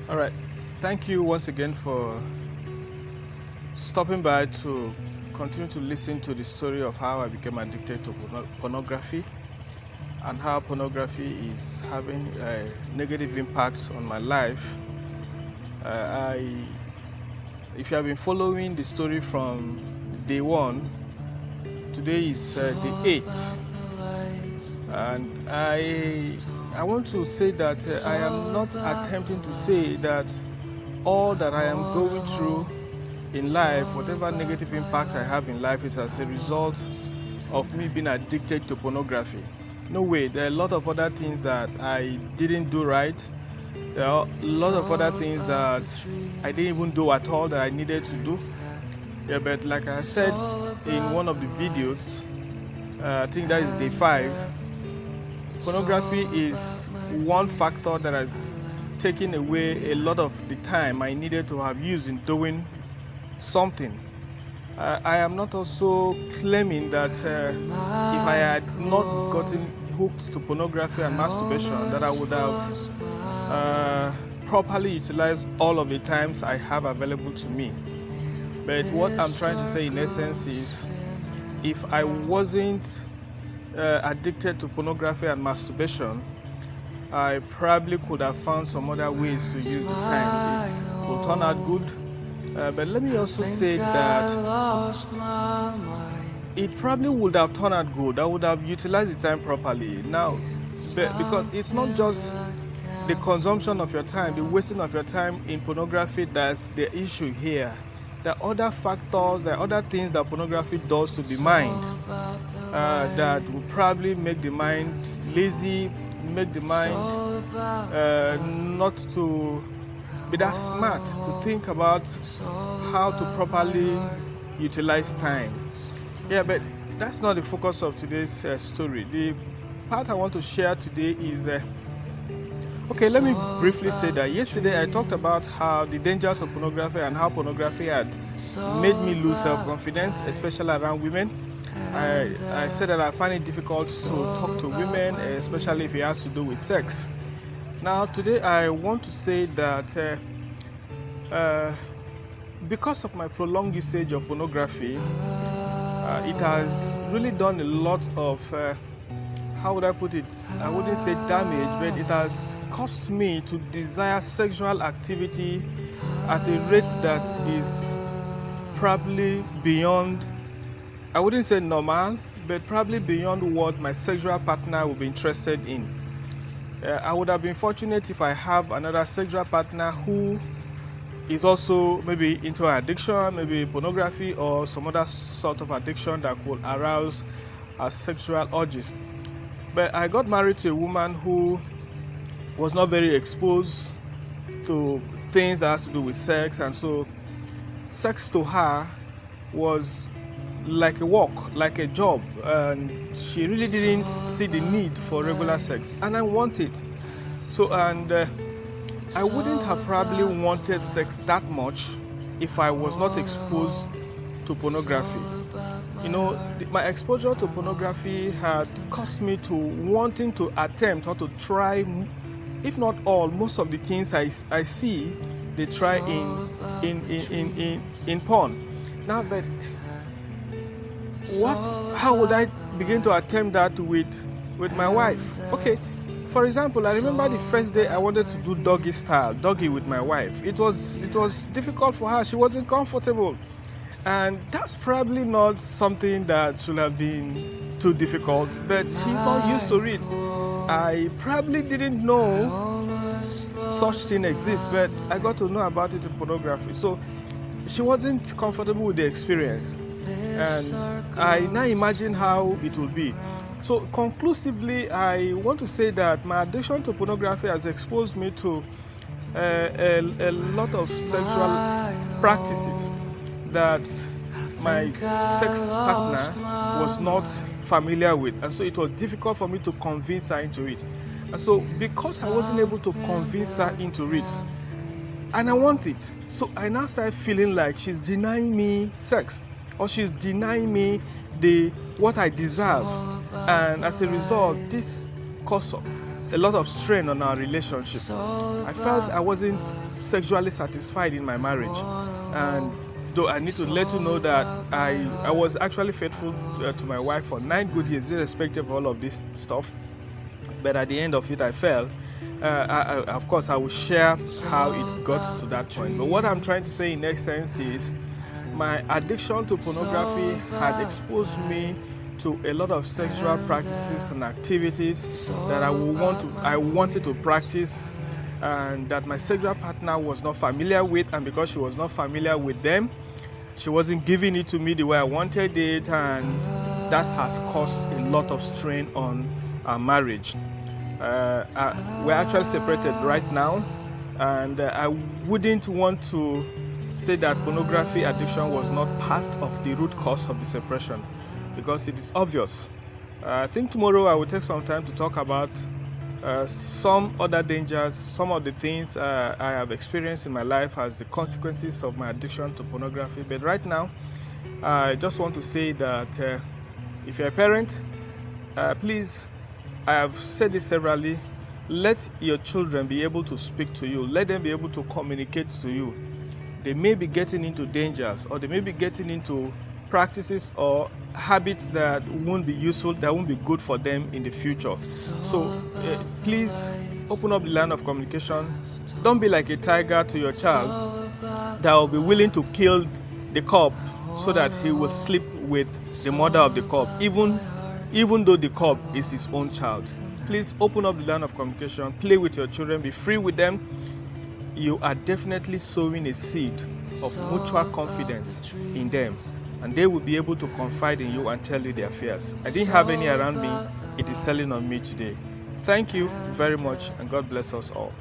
All right. Thank you once again for stopping by to continue to listen to the story of how I became addicted to pornography and how pornography is having a negative impact on my life. If you have been following the story from day one, today is the 8th, and I want to say that I am not attempting to say that all that I am going through in life, whatever negative impact I have in life, is as a result of me being addicted to pornography. No way. There are a lot of other things that I didn't do right. There are a lot of other things that I didn't even do at all that I needed to do. Yeah, but like I said in one of the videos, I think that is day 5, pornography is one factor that has taken away a lot of the time I needed to have used in doing something. I am not also claiming that if I had not gotten hooked to pornography and masturbation, that I would have properly utilized all of the times I have available to me. But what I'm trying to say in essence is, if I wasn't addicted to pornography and masturbation, I probably could have found some other ways to use the time. It will turn out good. But let me also say that it probably would have turned out good. I would have utilized the time properly. Now, because it's not just the consumption of your time, the wasting of your time in pornography that's the issue here. There are other factors, there are other things that pornography does to the mind that will probably make the mind lazy, make the mind not to be that smart to think about how to properly utilize time. Yeah, but that's not the focus of today's story. The part I want to share today is okay, let me briefly say that yesterday I talked about how the dangers of pornography and how pornography had made me lose self-confidence, especially around women. I said that I find it difficult to talk to women, especially if it has to do with sex. Now, today I want to say that because of my prolonged usage of pornography, it has really done a lot of how would I put it? I wouldn't say damage, but it has caused me to desire sexual activity at a rate that is probably beyond, I wouldn't say normal, but probably beyond what my sexual partner would be interested in. I would have been fortunate if I have another sexual partner who is also maybe into an addiction, maybe pornography or some other sort of addiction that could arouse our sexual urges. But I got married to a woman who was not very exposed to things that has to do with sex, and so sex to her was like a work, like a job, and she really didn't see the need for regular sex, and I want it. So, and I wouldn't have probably wanted sex that much if I was not exposed to pornography. You know, my exposure to pornography had caused me to wanting to attempt or to try, if not all, most of the things I see they try in porn. Now, but how would I begin to attempt that with my wife? Okay, for example, I remember the first day I wanted to do doggy with my wife. It was difficult for her. She wasn't comfortable. And that's probably not something that should have been too difficult, but she's not used to it. I probably didn't know such thing exists, but I got to know about it in pornography. So she wasn't comfortable with the experience, and I now imagine how it would be. So conclusively, I want to say that my addiction to pornography has exposed me to a lot of sexual practices that my sex partner was not familiar with, and so it was difficult for me to convince her into it. And so because I wasn't able to convince her into it, and I want it, so I now started feeling like she's denying me sex, or she's denying me what I deserve, and as a result, this caused a lot of strain on our relationship. I felt I wasn't sexually satisfied in my marriage, and though I need to let you know that I was actually faithful to my wife for 9 good years, irrespective of all of this stuff. But at the end of it, I fell. Of course, I will share how it got to that point. But what I'm trying to say in essence is my addiction to pornography had exposed me to a lot of sexual practices and activities that I wanted to practice, and that my sexual partner was not familiar with, and because she was not familiar with them, she wasn't giving it to me the way I wanted it, and that has caused a lot of strain on our marriage. We're actually separated right now, and I wouldn't want to say that pornography addiction was not part of the root cause of the separation, because it is obvious. I think tomorrow I will take some time to talk about some other dangers, some of the things I have experienced in my life as the consequences of my addiction to pornography. But right now, I just want to say that if you're a parent, please, I have said this severally, let your children be able to speak to you. Let them be able to communicate to you. They may be getting into dangers, or they may be getting into practices or habits that won't be useful, that won't be good for them in the future. So please open up the line of communication. Don't be like a tiger to your child that will be willing to kill the cub so that he will sleep with the mother of the cub, even though the cub is his own child. Please open up the line of communication. Play with your children. Be free with them. You are definitely sowing a seed of mutual confidence in them, and they will be able to confide in you and tell you their fears. I didn't have any around me. It is telling on me today. Thank you very much, and God bless us all.